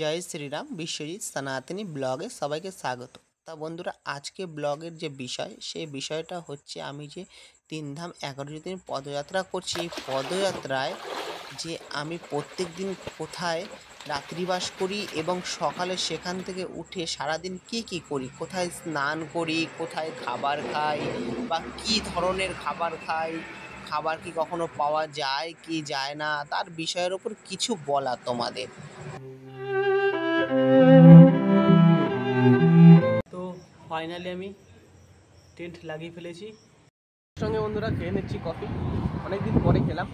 জয় শ্রীরাম। বিশ্বজিৎ সনাতনী ব্লগে সবাইকে স্বাগত। তা বন্ধুরা, আজকে ব্লগের যে বিষয়, সেই বিষয়টা হচ্ছে আমি যে ৩ ধাম ১১ দিন পদযাত্রা করছি। এই পদযাত্রায় যে আমি প্রত্যেক দিন কোথায় রাত্রিবাস করি এবং সকালে সেখান থেকে উঠে সারাদিন কি করি, কোথায় স্নান করি, কোথায় খাবার খাই বা কী ধরনের খাবার খাই, খাবার কি কখনো পাওয়া যায় কি যায় না, তার বিষয়ের ওপর কিছু বলা তোমাদের। তো ফাইনালি আমি টেন্ট লাগিয়ে ফেলেছি। সঙ্গে বন্ধুরা খেয়ে নিচ্ছি কফি, অনেকদিন পরে খেলাম।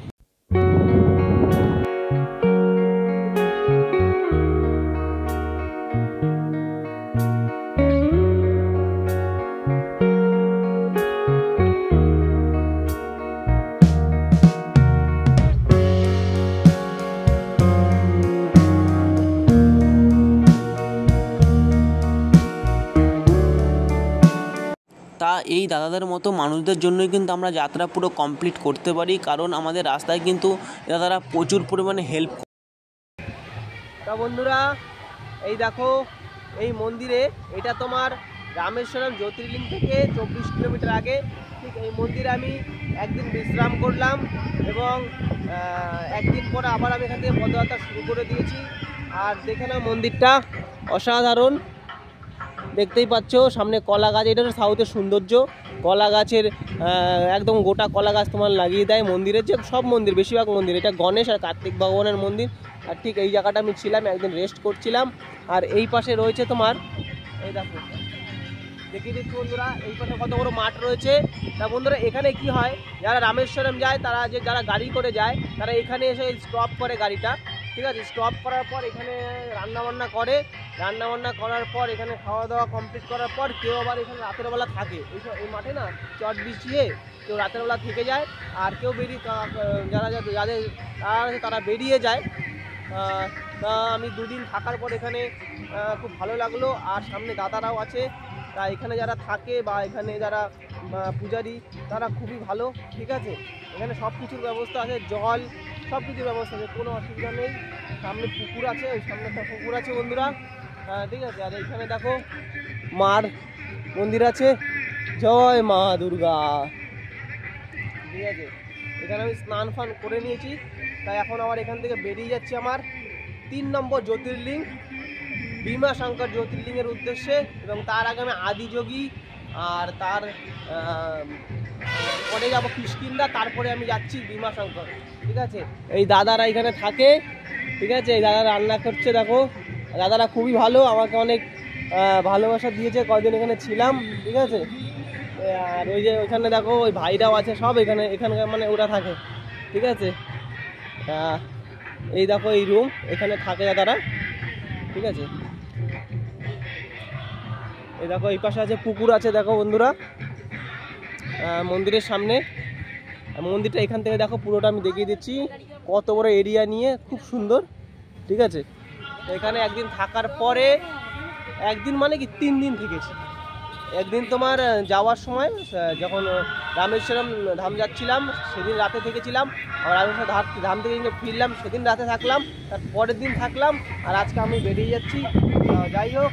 তা এই দাদাদের মতো মানুষদের জন্যই কিন্তু আমরা যাত্রা পুরো কমপ্লিট করতে পারি, কারণ আমাদের রাস্তায় কিন্তু দাদারা প্রচুর পরিমাণে হেল্প। তা বন্ধুরা, এই দেখো এই মন্দিরে, এটা তোমার রামেশ্বরম জ্যোতির্লিঙ্গ থেকে ২৪ কিলোমিটার আগে। ঠিক এই মন্দিরে আমি একদিন বিশ্রাম করলাম এবং একদিন পরে আবার আমি এখান থেকে পদযাত্রা শুরু করে দিয়েছি। আর দেখে নাও মন্দিরটা অসাধারণ, দেখতেই পাচ্ছ সামনে কলা গাছ। এটা হচ্ছে সাউথের সৌন্দর্য, কলা গাছের একদম গোটা কলা গাছ তোমার লাগিয়ে দেয় মন্দিরের। যে সব মন্দির, বেশিরভাগ মন্দির, এটা গণেশ আর কার্তিক ভগবানের মন্দির। আর ঠিক এই জায়গাটা আমি ছিলাম, একদিন রেস্ট করছিলাম। আর এই পাশে রয়েছে তোমার, এই দেখো দেখিয়ে দিচ্ছি বন্ধুরা, এই পাশে কত বড় মাঠ রয়েছে। তা বন্ধুরা, এখানে কি হয়, যারা রামেশ্বরম যায়, তারা যারা গাড়ি করে যায়, তারা এখানে এসে স্টপ করে গাড়িটা। ঠিক আছে, স্টপ করার পর এখানে রান্নাবান্না করে, রান্নাবান্না করার পর এখানে খাওয়া দাওয়া কমপ্লিট করার পর কেউ আবার এখানে রাতের বেলা থাকে। এই মাঠে না চট বিছিয়ে কেউ রাতের বেলা থেকে যায়, আর কেউ যাদের তারা বেরিয়ে যায়। তা আমি দুদিন থাকার পর এখানে খুব ভালো লাগলো। আর সামনে দাদারাও আছে, তা এখানে যারা থাকে বা এখানে যারা পূজারি, তারা খুবই ভালো। ঠিক আছে, এখানে সব কিছুর ব্যবস্থা আছে, জল সব কিছুর ব্যবস্থা আছে, কোনো অসুবিধা নেই। সামনে পুকুর আছে, ওই সামনে একটা পুকুর আছে বন্ধুরা। ঠিক আছে, আর এখানে দেখো মার মন্দির আছে, জয় মা দুর্গা। ঠিক আছে, এখানে আমি স্নান ফান করে নিয়েছি, তাই এখন আবার এখান থেকে বেরিয়ে যাচ্ছি আমার ৩ নম্বর জ্যোতির্লিঙ্গ ভীমাশঙ্কর জ্যোতির্লিঙ্গের উদ্দেশ্যে। এবং তার আগে আমি আদিযোগী আর তার পরে যাবো কিষ্কিন্ধা, তারপরে আমি যাচ্ছি ভীমাশঙ্কর। ঠিক আছে, এই দাদারা এখানে থাকে। ঠিক আছে, এই দাদা রান্না করছে, দেখো দাদারা খুবই ভালো, আমাকে অনেক ভালোবাসা দিয়েছে কয়দিন এখানে ছিলাম। ঠিক আছে, আর ওই যে ওইখানে দেখো ওই ভাইরাও আছে, সব এখানকার মানে ওরা থাকে। ঠিক আছে, এই দেখো এই রুম, এখানে থাকে দাদারা। ঠিক আছে, এই দেখো এই পাশে আছে পুকুর আছে, দেখো বন্ধুরা মন্দিরের সামনে। মন্দিরটা এখান থেকে দেখো পুরোটা আমি দেখিয়ে দিচ্ছি, কত বড় এরিয়া নিয়ে, খুব সুন্দর। ঠিক আছে, এখানে একদিন থাকার পরে, একদিন মানে কি 3 দিন থেকেছি। একদিন তোমার যাওয়ার সময় যখন রামেশ্বরম ধাম যাচ্ছিলাম সেদিন রাতে থেকেছিলাম, আর রামেশ্বরম ধাম থেকে ফিরলাম সেদিন রাতে থাকলাম, তার পরের দিন থাকলাম। আর আজকে আমি বেরিয়ে যাচ্ছি। যাই হোক,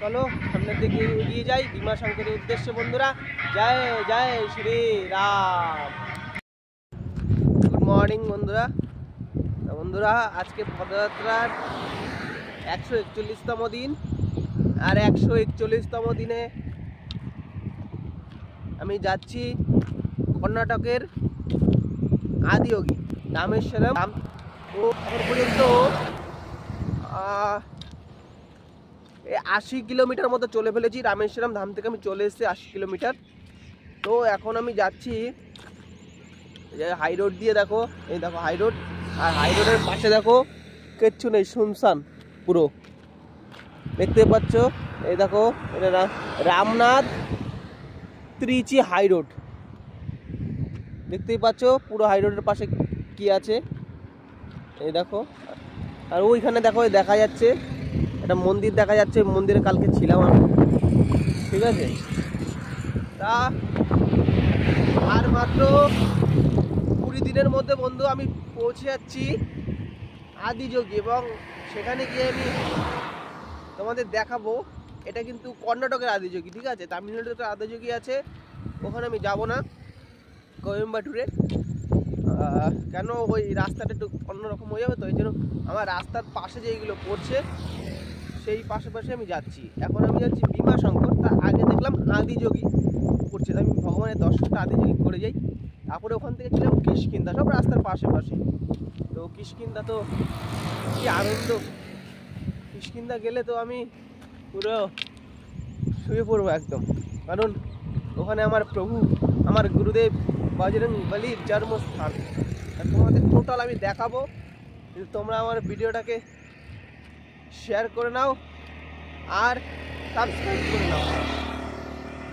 চলো সামনের দিকে এগিয়ে যাই ভীমাশঙ্করের উদ্দেশ্যে বন্ধুরা। জয় জয় শ্রী রাম। গুড মর্নিং বন্ধুরা। বন্ধুরা, আজকে পদযাত্রার 141তম দিন, আর 141তম দিনে আমি যাচ্ছি কর্ণাটকের আদিযোগী রামেশ্বরম। তো এখন পর্যন্ত 80 কিলোমিটার মতো চলে ফেলেছি। রামেশ্বরম ধাম থেকে আমি চলে এসেছি 80 কিলোমিটার। তো এখন আমি যাচ্ছি হাই রোড দিয়ে, দেখো এই দেখো হাই রোড, আর হাই রোডের পাশে দেখো কিচ্ছু নেই, শুনশান পুরো, দেখতে পাচ্ছ। এই দেখো এটা রামনাথ ত্রিচি হাই রোড, দেখতেই পাচ্ছ পুরো হাই রোডের পাশে কি আছে, এই দেখো। আর ওইখানে দেখো দেখা যাচ্ছে একটা মন্দির, দেখা যাচ্ছে মন্দিরে কালকে ছিলাম আমি। ঠিক আছে, তা আর মাত্র 20 দিনের মধ্যে বন্ধু আমি পৌঁছে যাচ্ছি আদিযোগী। এবং সেখানে গিয়ে আমি তোমাদের দেখাবো। এটা কিন্তু কর্ণাটকের আদিযোগী, ঠিক আছে, তামিলনাড়ুতে আদিযোগী আছে, ওখানে আমি যাব না, কোয়েম্বাটুরে। কেন ওই রাস্তাটা একটু অন্যরকম হয়ে যাবে, তো এই জন্য আমার রাস্তার পাশে যেইগুলো পড়ছে সেই পাশে পাশে আমি যাচ্ছি। এখন আমি যাচ্ছি ভীমাশঙ্কর, তার আগে দেখলাম আদিযোগী করছে, আমি ভগবানের দর্শনটা আদিযোগী করে যাই। তারপরে ওখান থেকে ছিলাম কিষ্কিন্ধা, সব রাস্তার পাশে পাশে। তো কিষ্কিন্ধা তো কি আনন্দ, কিষ্কিন্ধা গেলে তো আমি পুরো শুয়ে পড়বো একদম, কারণ ওখানে আমার প্রভু, আমার গুরুদেব বজরং বলির জন্মস্থান। তোমাদের টোটাল আমি দেখাবো, তোমরা আমার ভিডিওটাকে শেয়ার করে নাও আর সাবস্ক্রাইব করে নাও,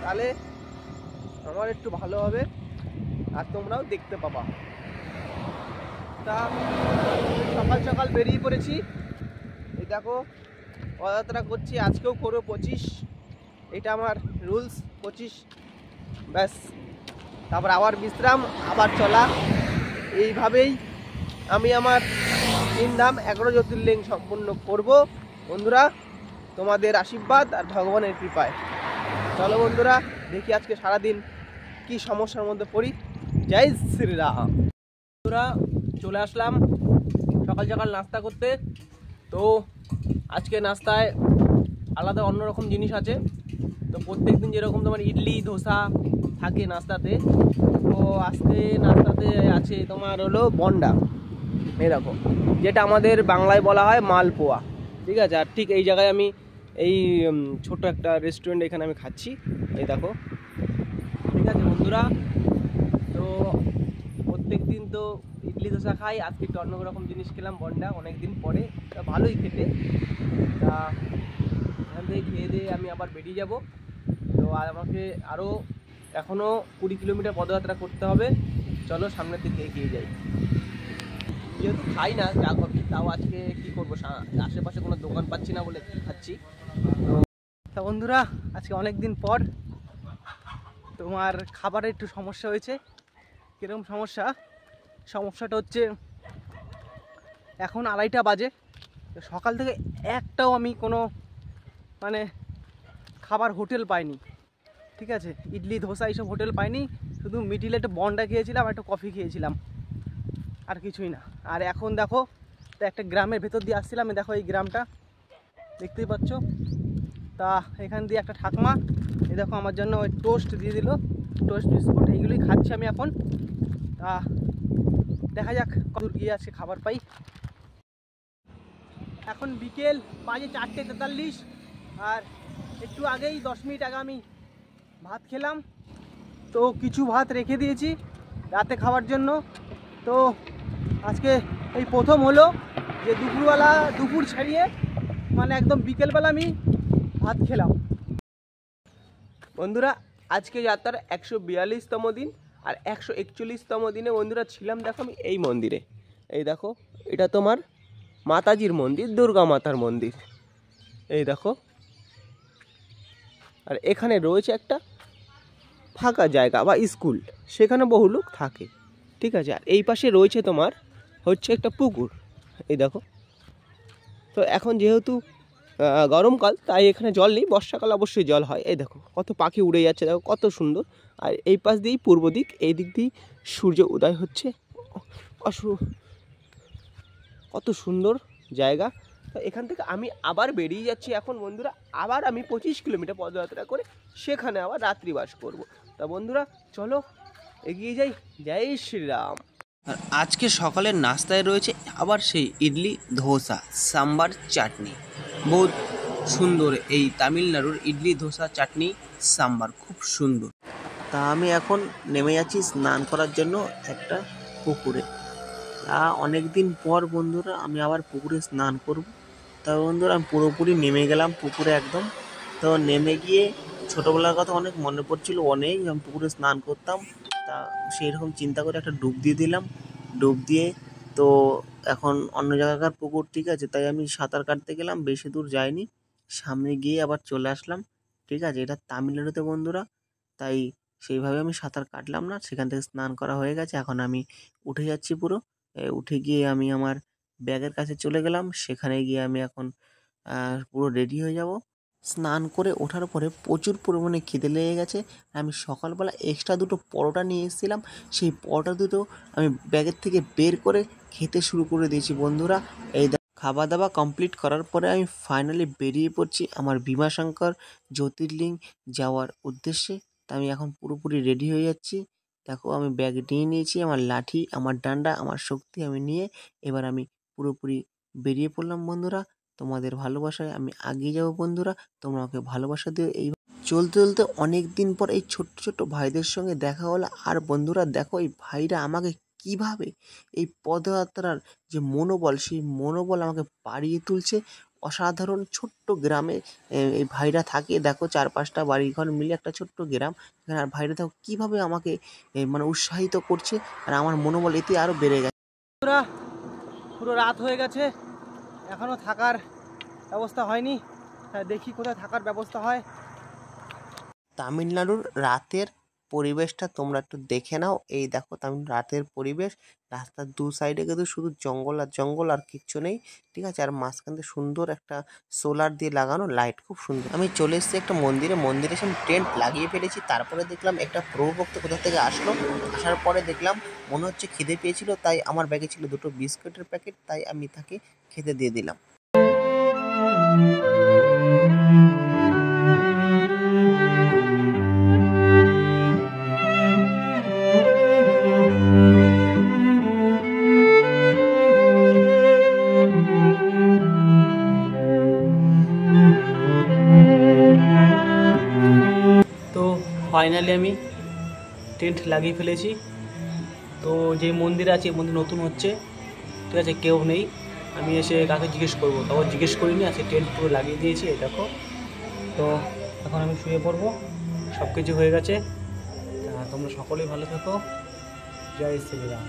তাহলে আমার একটু ভালো হবে আর তোমরাও দেখতে পাবা। তা সকাল সকাল বেরিয়ে পড়েছি, এই দেখো পদযাত্রা করছি, আজকেও করবো 25, এটা আমার রুলস 25, ব্যাস, তারপর আবার বিশ্রাম, আবার চলা। এইভাবেই আমি আমার 3 ধাম 11 জ্যোতির্লিঙ্গ সম্পূর্ণ করব বন্ধুরা, তোমাদের আশীর্বাদ আর ভগবানের কৃপায়। চলো বন্ধুরা, দেখি আজকে সারাদিন কি সমস্যার মধ্যে পড়ি। জয় শ্রীরাম। বন্ধুরা চলে আসলাম সকাল সকাল নাস্তা করতে। তো আজকে নাস্তায় আলাদা অন্যরকম জিনিস আছে। তো প্রত্যেক দিন যেরকম তোমার ইডলি ধোসা থাকে নাস্তাতে, তো আজকে নাস্তাতে আছে তোমার হলো বন্ডা, এরকম, যেটা আমাদের বাংলায় বলা হয় মালপোয়া, ঠিক আছে। আর ঠিক এই জায়গায় আমি এই ছোট একটা রেস্টুরেন্ট এখানে আমি খাচ্ছি, এই দেখো, ঠিক আছে বন্ধুরা। তো প্রত্যেক দিন তো ইডলি ধোসা খাই, আজকে একটু অন্যরকম জিনিস খেলাম, বন্ডা, অনেক দিন পরে, তা ভালোই খেতে। তা এখান থেকে খেয়ে দিয়ে আমি আবার বেরিয়ে যাব। তো আর আমাকে আরও এখনও 20 কিলোমিটার পদযাত্রা করতে হবে। চলো সামনের দিকে এগিয়ে যাই। যেহেতু খাই না চা কফি, তাও আজকে কী করবো, আশেপাশে কোনো দোকান পাচ্ছি না বলে খাচ্ছি। তো বন্ধুরা আজকে অনেক দিন পর তোমার খাবারের একটু সমস্যা হয়েছে। কীরকম সমস্যা? সমস্যাটা হচ্ছে এখন 2:30 বাজে, সকাল থেকে একটাও আমি কোনো মানে খাবার হোটেল পাইনি, ঠিক আছে, ইডলি ধোসা এইসব হোটেল পাইনি, শুধু মিডিলে একটা বন্ডা খেয়েছিলাম, একটা কফি খেয়েছিলাম, আর কিছুই না। আর এখন দেখো, তো একটা গ্রামের ভেতর দিয়ে আসছিলাম, দেখো এই গ্রামটা দেখতেই পাচ্ছ। তা এখান দিয়ে একটা ঠাকমা, এই দেখো আমার জন্য ওই টোস্ট দিয়ে দিল, টোস্ট বিস্কুট, এইগুলোই খাচ্ছি আমি এখন। তা দেখা যাক কত গিয়ে আজকে খাবার পাই। এখন বিকেল বাজে 4:43, আর একটু আগেই 10 মিনিট আগে আমি ভাত খেলাম। তো কিছু ভাত রেখে দিয়েছি রাতে খাওয়ার জন্য। তো আজকে এই প্রথম হলো যে দুপুরবেলা, দুপুর ছাড়িয়ে মানে একদম বিকেলবেলা আমি ভাত খেলাম। বন্ধুরা আজকে যাত্রার 142তম দিন, আর 141তম দিনে বন্ধুরা ছিলাম দেখো আমি এই মন্দিরে, এই দেখো, এটা তোমার মাতাজির মন্দির, দুর্গা মাতার মন্দির, এই দেখো। আর এখানে রয়েছে একটা ফাঁকা জায়গা বা স্কুল, সেখানে বহু লোক থাকে, ঠিক আছে। আর এই পাশে রয়েছে তোমার হচ্ছে একটা পুকুর, এই দেখো। তো এখন যেহেতু গরমকাল, তাই এখানে জল নেই, বর্ষাকাল অবশ্যই জল হয়। এই দেখো কত পাখি উড়ে যাচ্ছে, দেখো কত সুন্দর। আর এই পাশ দিয়েই পূর্ব দিক, এই দিক দিয়েই সূর্য উদয় হচ্ছে, কত সুন্দর জায়গা। তো এখান থেকে আমি আবার বেরিয়ে যাচ্ছি এখন বন্ধুরা, আবার আমি 25 কিলোমিটার পদযাত্রা করে সেখানে আবার রাত্রিবাস করব। তা বন্ধুরা চলো এগিয়ে যাই। জয় শ্রীরাম। আর আজকে সকালের নাস্তায় রয়েছে আবার সেই ইডলি ধোসা সাম্বার চাটনি, বহুত সুন্দর। এই তামিলনাড়ুর ইডলি ধোসা চাটনি সাম্বার খুব সুন্দর। তা আমি এখন নেমে যাচ্ছি স্নান করার জন্য একটা পুকুরে। তা অনেক দিন পর বন্ধুরা আমি আবার পুকুরে স্নান করব। তা বন্ধুরা আমি পুরোপুরি নেমে গেলাম পুকুরে একদম। তো নেমে গিয়ে ছোটোবেলার কথা অনেক মনে পড়ছিল, অনেক আমি পুকুরে স্নান করতাম। তা সেই রকম চিন্তা করে একটা ডুব দিয়ে দিলাম, ডুব দিয়ে তো এখন অন্য জায়গাকার পুকুর, ঠিক আছে, তাই আমি সাঁতার কাটতে গেলাম, বেশি দূর যাইনি, সামনে গিয়ে আবার চলে আসলাম, ঠিক আছে। এটা তামিলনাড়ুতে বন্ধুরা, তাই সেইভাবে আমি সাঁতার কাটলাম না, সেখান থেকে স্নান করা হয়ে গেছে। এখন আমি উঠে যাচ্ছি পুরো, উঠে গিয়ে আমি আমার ব্যাগের কাছে চলে গেলাম। সেখানে গিয়ে আমি এখন পুরো রেডি হয়ে যাব। স্নান করে ওঠার পরে প্রচুর পরিমাণে খিদে লেগে গেছে। আমি সকালবেলা এক্সট্রা দুটো পরোটা নিয়ে এসেছিলাম। সেই পরোটা দুটো আমি ব্যাগের থেকে বের করে খেতে শুরু করে দিয়েছি বন্ধুরা। এই খাওয়া দাওয়া কমপ্লিট করার পরে আমি ফাইনালি বেরিয়ে পড়ছি আমার ভীমাশঙ্কর জ্যোতির্লিঙ্গ যাওয়ার উদ্দেশ্যে। তা আমি এখন পুরোপুরি রেডি হয়ে যাচ্ছি। দেখো আমি ব্যাগ নিয়ে নিয়েছি, আমার লাঠি, আমার ডান্ডা, আমার শক্তি আমি নিয়ে এবার আমি পুরোপুরি বেরিয়ে পড়লাম বন্ধুরা। তোমাদের ভালোবাসায় আমি এগিয়ে যাবো বন্ধুরা। তোমরা আমাকে ভালোবাসা দিও। এই চলতে চলতে অনেক দিন পর এই ছোট্ট ছোট্ট ভাইদের সঙ্গে দেখা হলো। আর বন্ধুরা দেখো এই ভাইরা আমাকে কিভাবে এই পদযাত্রার যে মনোবল, সেই মনোবল আমাকে বাড়িয়ে তুলছে। অসাধারণ ছোট্ট গ্রামে এই ভাইরা থাকে। দেখো 4-5টা বাড়িঘর মিলে একটা ছোট্ট গ্রাম। আর ভাইরা দেখো কীভাবে আমাকে মানে উৎসাহিত করছে, আর আমার মনোবল এতে আরও বেড়ে গেছে। পুরো রাত হয়ে গেছে, এখনও থাকার ব্যবস্থা হয়নি। দেখি কোথায় থাকার ব্যবস্থা হয়। তামিলনাড়ুর রাতের পরিবেশটা তোমরা একটু দেখে নাও। এই দেখো তামিল রাতের পরিবেশ। রাস্তার দু সাইডে কিন্তু শুধু জঙ্গল আর জঙ্গল, আর কিচ্ছু নেই, ঠিক আছে। আর মাঝখান দিয়ে সুন্দর একটা সোলার দিয়ে লাগানো লাইট, খুব সুন্দর। আমি চলে এসেছি একটা মন্দিরে এসে আমি টেন্ট লাগিয়ে ফেলেছি। তারপরে দেখলাম একটা প্রভুভক্ত কোথা থেকে আসলো। আসার পরে দেখলাম মনে হচ্ছে খিদে পেয়েছিল, তাই আমার ব্যাগে ছিল দুটো বিস্কুটের প্যাকেট, তাই আমি তাকে খেতে দিয়ে দিলাম। তো ফাইনালি আমি টেন্ট লাগিয়ে ফেলেছি। তো যে মন্দির আছে, মন্দির নতুন হচ্ছে, ঠিক আছে, কেউ নেই। আমি এসে কাকে জিজ্ঞেস করবো, তাও জিজ্ঞেস করিনি, আছে টেন্ট পুরো লাগিয়ে দিয়েছি, এই দেখো। তো এখন আমি শুয়ে পড়বো, সব কিছু হয়ে গেছে। তোমরা সকলেই ভালো থেকো। জয় শ্রীরাম।